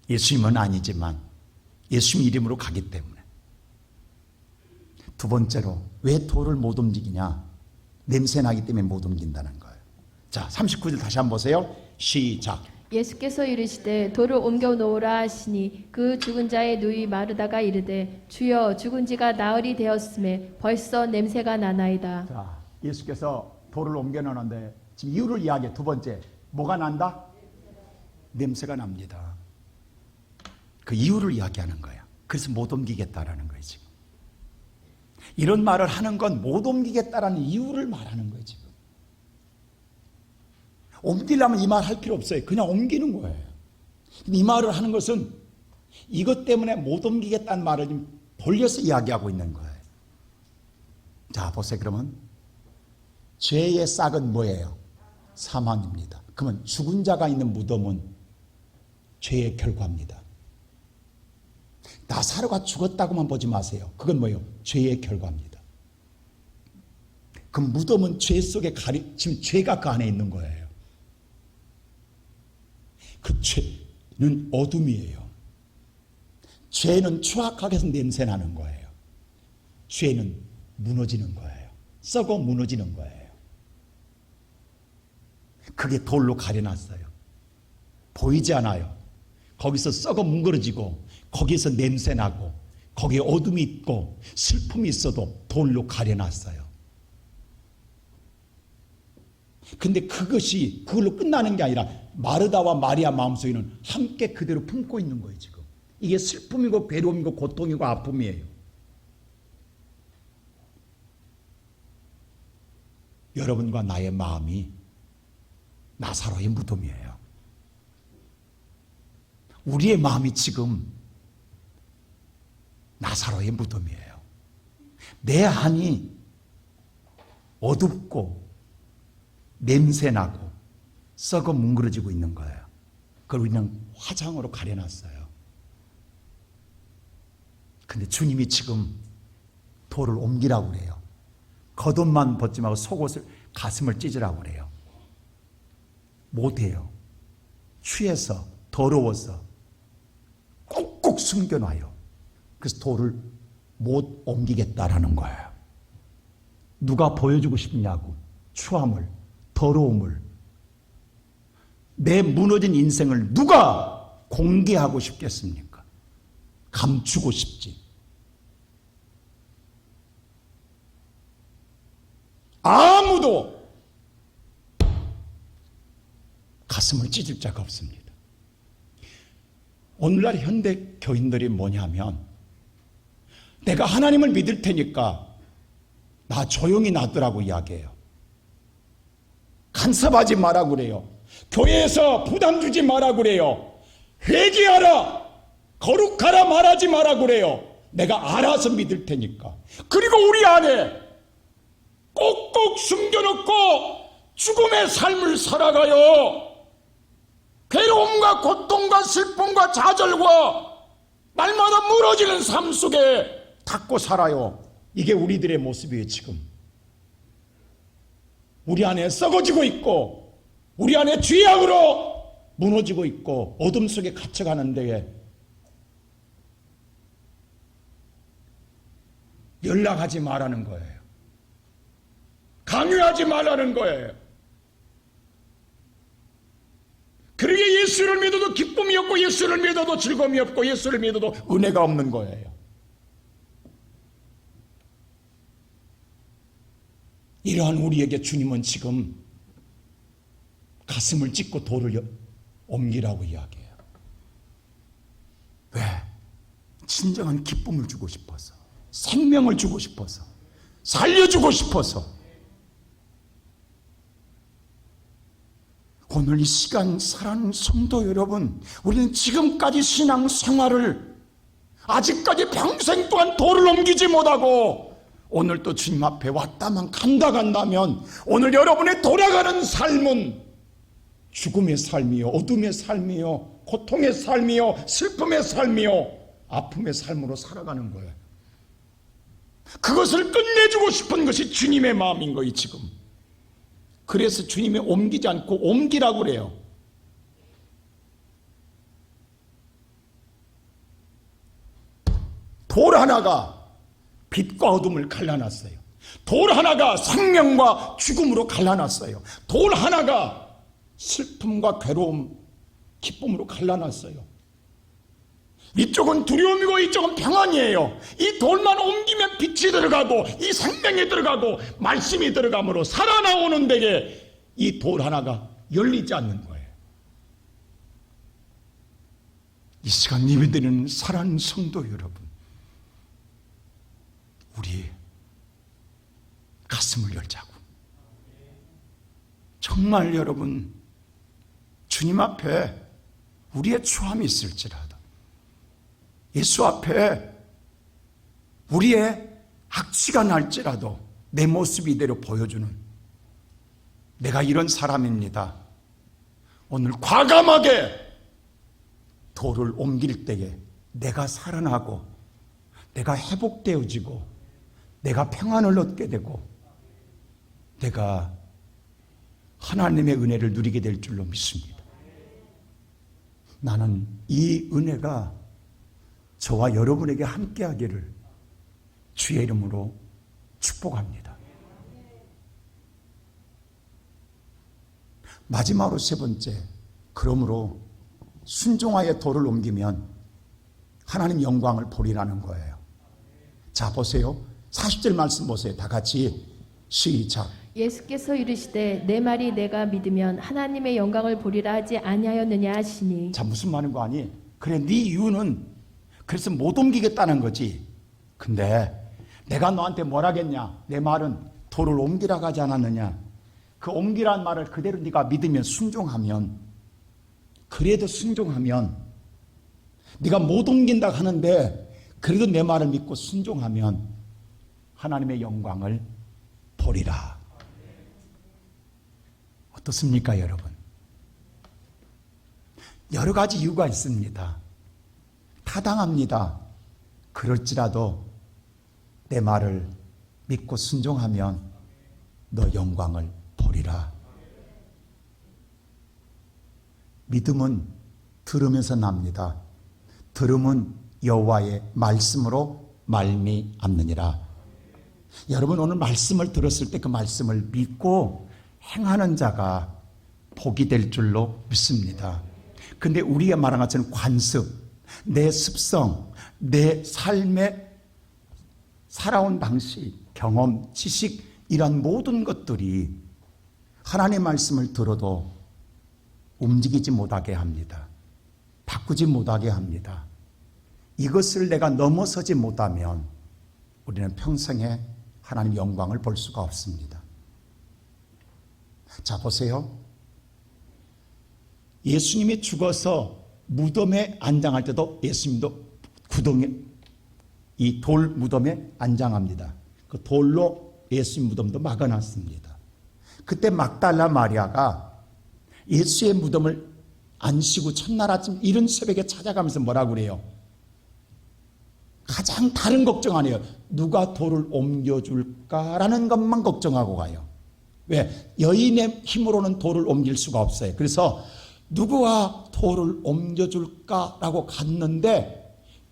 예수님은 아니지만 예수님 이름으로 가기 때문에. 두 번째로 왜 돌을 못 움직이냐? 냄새나기 때문에 못 움직인다는 거예요. 자, 39절 다시 한번 보세요. 시작. 예수께서 이르시되 돌을 옮겨 놓으라 하시니 그 죽은 자의 누이 마르다가 이르되 주여 죽은 지가 나흘이 되었음에 벌써 냄새가 나나이다. 자, 예수께서 돌을 옮겨 놓는데 지금 이유를 이야기해. 두 번째, 뭐가 난다? 냄새가 납니다. 그 이유를 이야기하는 거야. 그래서 못 옮기겠다라는 거예요 지금. 이런 말을 하는 건 못 옮기겠다라는 이유를 말하는 거예요 지금. 옮기려면 이 말 할 필요 없어요. 그냥 옮기는 거예요. 이 말을 하는 것은 이것 때문에 못 옮기겠다는 말을 좀 돌려서 이야기하고 있는 거예요. 자, 보세요. 그러면 죄의 싹은 뭐예요? 사망입니다. 그러면 죽은 자가 있는 무덤은 죄의 결과입니다. 나사로가 죽었다고만 보지 마세요. 그건 뭐예요? 죄의 결과입니다. 그 무덤은 죄 속에 지금 죄가 그 안에 있는 거예요. 그 죄는 어둠이에요. 죄는 추악하게 해서 냄새 나는 거예요. 죄는 무너지는 거예요. 썩어 무너지는 거예요. 그게 돌로 가려놨어요. 보이지 않아요. 거기서 썩어 뭉그러지고 거기에서 냄새 나고 거기에 어둠이 있고 슬픔이 있어도 돌로 가려놨어요. 근데 그것이 그걸로 끝나는 게 아니라 마르다와 마리아 마음속에는 함께 그대로 품고 있는 거예요 지금. 이게 슬픔이고 괴로움이고 고통이고 아픔이에요. 여러분과 나의 마음이 나사로의 무덤이에요. 우리의 마음이 지금 나사로의 무덤이에요. 내 안이 어둡고 냄새나고 썩어 뭉그러지고 있는 거예요. 그걸 우리는 화장으로 가려놨어요. 근데 주님이 지금 돌을 옮기라고 그래요. 겉옷만 벗지 말고 속옷을 가슴을 찢으라고 그래요. 못해요. 취해서 더러워서 꾹꾹 숨겨놔요. 그래서 돌을 못 옮기겠다라는 거예요. 누가 보여주고 싶냐고. 추함을, 더러움을, 내 무너진 인생을 누가 공개하고 싶겠습니까? 감추고 싶지. 아무도 가슴을 찢을 자가 없습니다. 오늘날 현대 교인들이 뭐냐면, 내가 하나님을 믿을 테니까 나 조용히 놔두라고 이야기해요. 간섭하지 마라 그래요. 교회에서 부담 주지 마라 그래요. 회개하라, 거룩하라 말하지 마라 그래요. 내가 알아서 믿을 테니까. 그리고 우리 안에 꼭꼭 숨겨놓고 죽음의 삶을 살아가요. 괴로움과 고통과 슬픔과 좌절과 날마다 무너지는 삶 속에 닫고 살아요. 이게 우리들의 모습이에요. 지금 우리 안에 썩어지고 있고, 우리 안에 죄악으로 무너지고 있고, 어둠 속에 갇혀가는 데에 연락하지 말라는 거예요. 강요하지 말라는 거예요. 그러게 예수를 믿어도 기쁨이 없고, 예수를 믿어도 즐거움이 없고, 예수를 믿어도 은혜가 없는 거예요. 이러한 우리에게 주님은 지금 가슴을 찢고 돌을 옮기라고 이야기해요. 왜? 진정한 기쁨을 주고 싶어서, 생명을 주고 싶어서, 살려주고 싶어서. 오늘 이 시간 사랑하는 성도 여러분, 우리는 지금까지 신앙 생활을 아직까지 평생 동안 돌을 옮기지 못하고 오늘 또 주님 앞에 왔다만 간다면 오늘 여러분의 돌아가는 삶은 죽음의 삶이요, 어둠의 삶이요, 고통의 삶이요, 슬픔의 삶이요, 아픔의 삶으로 살아가는 거예요. 그것을 끝내주고 싶은 것이 주님의 마음인 거예요. 지금 그래서 주님이 옮기지 않고 옮기라고 그래요. 돌 하나가 빛과 어둠을 갈라놨어요. 돌 하나가 생명과 죽음으로 갈라놨어요. 돌 하나가 슬픔과 괴로움, 기쁨으로 갈라놨어요. 이쪽은 두려움이고 이쪽은 평안이에요. 이 돌만 옮기면 빛이 들어가고 이 생명이 들어가고 말씀이 들어가므로 살아나오는 데에 이 돌 하나가 열리지 않는 거예요. 이 시간 예배드리는 사랑하는 성도 여러분, 우리 가슴을 열자고. 정말 여러분, 주님 앞에 우리의 추함이 있을지라도, 예수 앞에 우리의 악취가 날지라도 내 모습 이대로 보여주는, 내가 이런 사람입니다, 오늘 과감하게 돌을 옮길 때에 내가 살아나고 내가 회복되어지고 내가 평안을 얻게 되고 내가 하나님의 은혜를 누리게 될 줄로 믿습니다. 나는 이 은혜가 저와 여러분에게 함께하기를 주의 이름으로 축복합니다. 마지막으로 세 번째, 그러므로 순종하여 돌을 옮기면 하나님 영광을 보리라는 거예요. 자, 보세요. 40절 말씀 보세요. 다 같이 시작. 예수께서 이르시되 내 말이 내가 믿으면 하나님의 영광을 보리라 하지 아니하였느냐 하시니. 자, 무슨 말인 거 아니? 그래, 네 이유는 그래서 못 옮기겠다는 거지. 근데 내가 너한테 뭐라겠냐? 내 말은 돌을 옮기라고 하지 않았느냐? 그 옮기라는 말을 그대로 네가 믿으면, 순종하면, 그래도 순종하면, 네가 못 옮긴다 하는데 그래도 내 말을 믿고 순종하면 하나님의 영광을 보리라. 어떻습니까, 여러분? 여러 가지 이유가 있습니다. 타당합니다. 그럴지라도 내 말을 믿고 순종하면 너 영광을 보리라. 믿음은 들으면서 납니다. 들음은 여호와의 말씀으로 말미암느니라. 여러분, 오늘 말씀을 들었을 때 그 말씀을 믿고 행하는 자가 복이 될 줄로 믿습니다. 근데 우리가 말한 것처럼 관습, 내 습성, 내 삶의 살아온 방식, 경험, 지식 이런 모든 것들이 하나님의 말씀을 들어도 움직이지 못하게 합니다. 바꾸지 못하게 합니다. 이것을 내가 넘어서지 못하면 우리는 평생에 하나님의 영광을 볼 수가 없습니다. 자, 보세요. 예수님이 죽어서 무덤에 안장할 때도 예수님도 구덩이, 이 돌 무덤에 안장합니다. 그 돌로 예수님 무덤도 막아놨습니다. 그때 막달라 마리아가 예수의 무덤을 안 쉬고 첫날 아침 이른 새벽에 찾아가면서 뭐라고 그래요? 가장 다른 걱정 안 해요. 누가 돌을 옮겨줄까라는 것만 걱정하고 가요. 왜? 여인의 힘으로는 돌을 옮길 수가 없어요. 그래서 누구가 돌을 옮겨줄까라고 갔는데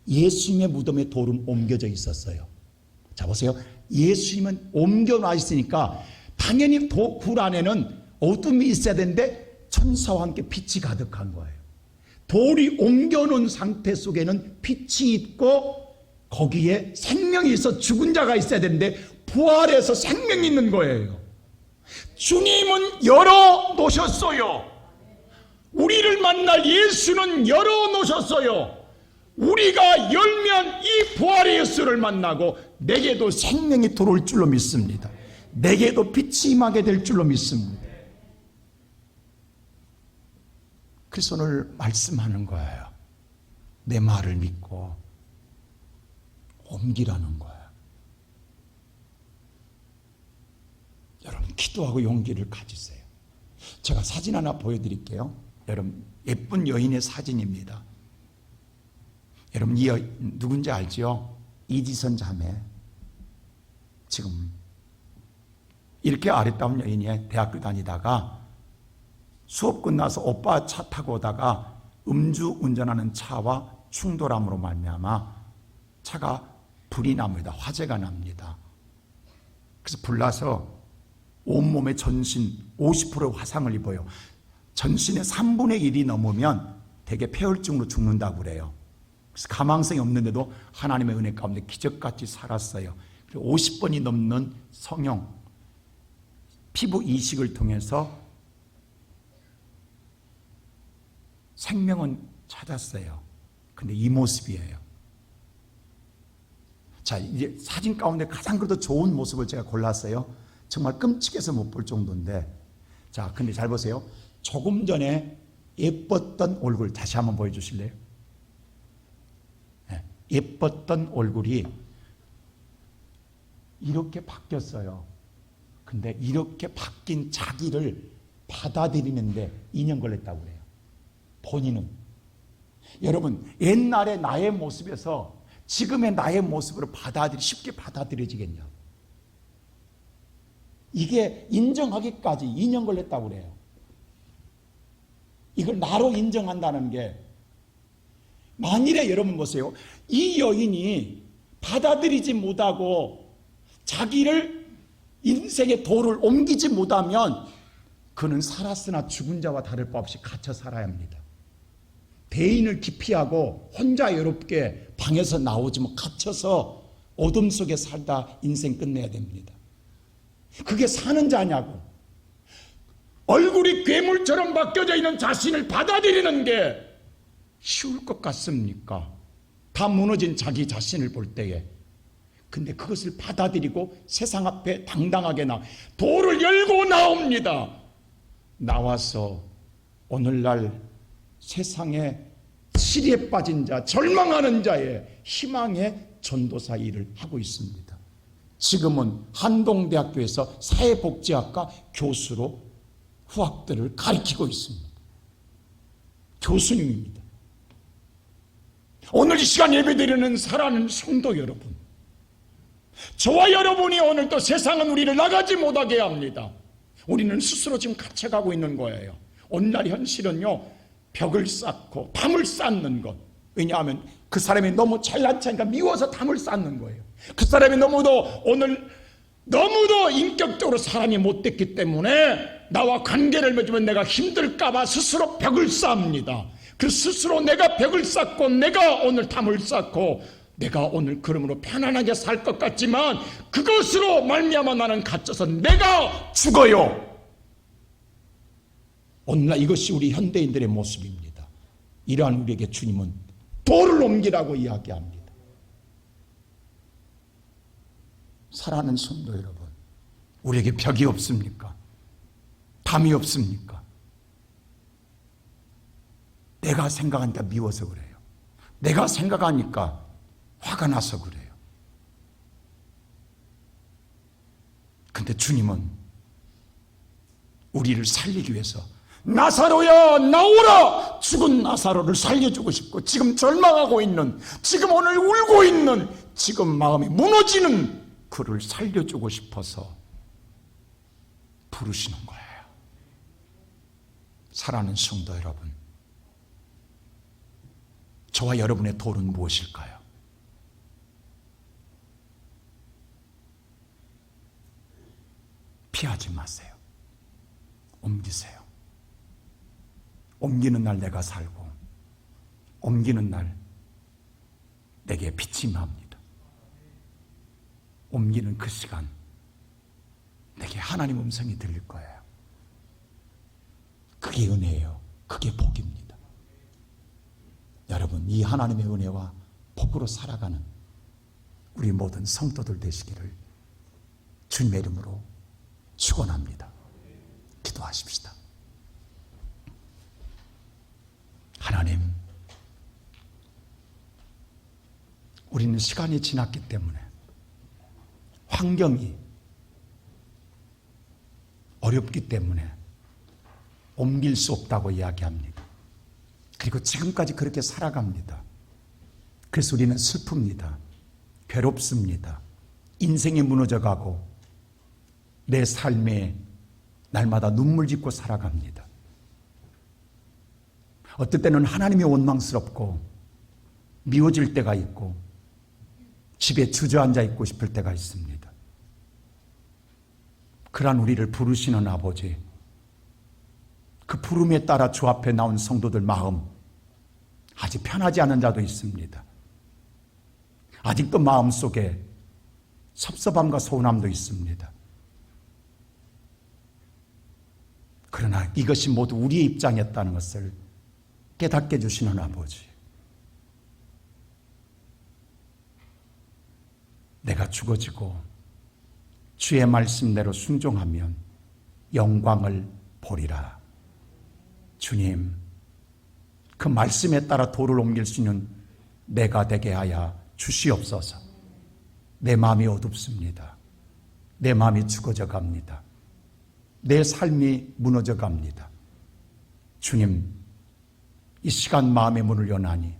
예수님의 무덤에 돌은 옮겨져 있었어요. 자, 보세요. 예수님은 옮겨놔 있으니까 당연히 불 안에는 어둠이 있어야 되는데 천사와 함께 빛이 가득한 거예요. 돌이 옮겨놓은 상태 속에는 빛이 있고 거기에 생명이 있어 죽은 자가 있어야 되는데 부활해서 생명이 있는 거예요. 주님은 열어놓으셨어요. 우리를 만날 예수는 열어놓으셨어요. 우리가 열면 이 부활의 예수를 만나고 내게도 생명이 들어올 줄로 믿습니다. 내게도 빛이 임하게 될 줄로 믿습니다. 그래서 오늘 말씀하는 거예요. 내 말을 믿고 옮기라는 거예요. 여러분 기도하고 용기를 가지세요. 제가 사진 하나 보여드릴게요. 여러분 예쁜 여인의 사진입니다. 여러분 이 여인 누군지 알죠? 이지선 자매. 지금 이렇게 아름다운 여인이 대학교 다니다가 수업 끝나서 오빠 차 타고 오다가 음주 운전하는 차와 충돌함으로 말미암아 차가 불이 납니다. 화재가 납니다. 그래서 불나서 온몸에 전신 50% 화상을 입어요. 전신의 3분의 1이 넘으면 대개 폐혈증으로 죽는다고 그래요. 그래서 가망성이 없는데도 하나님의 은혜 가운데 기적같이 살았어요. 그리고 50번이 넘는 성형, 피부 이식을 통해서 생명은 찾았어요. 근데 이 모습이에요. 자, 이제 사진 가운데 가장 그래도 좋은 모습을 제가 골랐어요. 정말 끔찍해서 못 볼 정도인데, 자, 근데 잘 보세요. 조금 전에 예뻤던 얼굴 다시 한번 보여주실래요? 네, 예뻤던 얼굴이 이렇게 바뀌었어요. 근데 이렇게 바뀐 자기를 받아들이는데 2년 걸렸다고 그래요. 본인은. 여러분, 옛날의 나의 모습에서 지금의 나의 모습으로 쉽게 받아들여지겠냐? 이게 인정하기까지 2년 걸렸다고 그래요. 이걸 나로 인정한다는 게, 만일에 여러분 보세요. 이 여인이 받아들이지 못하고 자기를 인생의 도를 옮기지 못하면 그는 살았으나 죽은 자와 다를 바 없이 갇혀 살아야 합니다. 대인을 기피하고 혼자 외롭게 방에서 나오지 못 갇혀서 어둠 속에 살다 인생 끝내야 됩니다. 그게 사는 자냐고. 얼굴이 괴물처럼 바뀌어져 있는 자신을 받아들이는 게 쉬울 것 같습니까? 다 무너진 자기 자신을 볼 때에. 근데 그것을 받아들이고 세상 앞에 당당하게 도를 열고 나옵니다. 나와서 오늘날 세상에 시리에 빠진 자, 절망하는 자의 희망의 전도사 일을 하고 있습니다. 지금은 한동대학교에서 사회복지학과 교수로 후학들을 가르치고 있습니다. 교수님입니다. 오늘 이 시간 예배드리는 사랑하는 성도 여러분, 저와 여러분이 오늘 또 세상은 우리를 나가지 못하게 합니다. 우리는 스스로 지금 갇혀가고 있는 거예요. 오늘날 현실은요, 벽을 쌓고 담을 쌓는 것. 왜냐하면 그 사람이 너무 잘난 체니까 미워서 담을 쌓는 거예요. 그 사람이 너무도 인격적으로 사람이 못됐기 때문에 나와 관계를 맺으면 내가 힘들까봐 스스로 벽을 쌓습니다. 그 스스로 내가 벽을 쌓고 내가 오늘 담을 쌓고 내가 오늘 그러므로 편안하게 살 것 같지만 그것으로 말미암아 나는 갇혀서 내가 죽어요. 오늘날 이것이 우리 현대인들의 모습입니다. 이러한 우리에게 주님은 돌을 옮기라고 이야기합니다. 사랑하는 성도 여러분, 우리에게 벽이 없습니까? 담이 없습니까? 내가 생각하니까 미워서 그래요. 내가 생각하니까 화가 나서 그래요. 근데 주님은 우리를 살리기 위해서 나사로야 나오라! 죽은 나사로를 살려주고 싶고, 지금 절망하고 있는, 지금 오늘 울고 있는, 지금 마음이 무너지는 그를 살려주고 싶어서 부르시는 거예요. 사랑하는 성도 여러분, 저와 여러분의 돌은 무엇일까요? 피하지 마세요. 옮기세요. 옮기는 날 내가 살고, 옮기는 날 내게 빛이 납니다. 옮기는 그 시간 내게 하나님 음성이 들릴 거예요. 그게 은혜예요. 그게 복입니다. 여러분, 이 하나님의 은혜와 복으로 살아가는 우리 모든 성도들 되시기를 주님의 이름으로 축원합니다. 기도하십시다. 하나님, 우리는 시간이 지났기 때문에 환경이 어렵기 때문에 옮길 수 없다고 이야기합니다. 그리고 지금까지 그렇게 살아갑니다. 그래서 우리는 슬픕니다. 괴롭습니다. 인생이 무너져가고 내 삶에 날마다 눈물 짓고 살아갑니다. 어떨 때는 하나님이 원망스럽고 미워질 때가 있고 집에 주저앉아 있고 싶을 때가 있습니다. 그러한 우리를 부르시는 아버지, 그 부름에 따라 주 앞에 나온 성도들 마음 아직 편하지 않은 자도 있습니다. 아직도 마음속에 섭섭함과 서운함도 있습니다. 그러나 이것이 모두 우리의 입장이었다는 것을 깨닫게 해주시는 아버지, 내가 죽어지고 주의 말씀대로 순종하면 영광을 보리라. 주님, 그 말씀에 따라 돌을 옮길 수 있는 내가 되게 하여 주시옵소서. 내 마음이 어둡습니다. 내 마음이 죽어져 갑니다. 내 삶이 무너져 갑니다. 주님, 이 시간 마음의 문을 여나니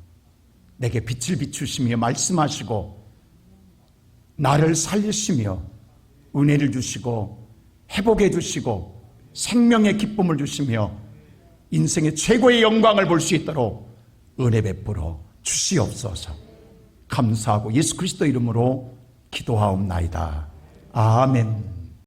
내게 빛을 비추시며 말씀하시고 나를 살리시며 은혜를 주시고 회복해 주시고 생명의 기쁨을 주시며 인생의 최고의 영광을 볼 수 있도록 은혜 베풀어 주시옵소서. 감사하고 예수 그리스도 이름으로 기도하옵나이다. 아멘.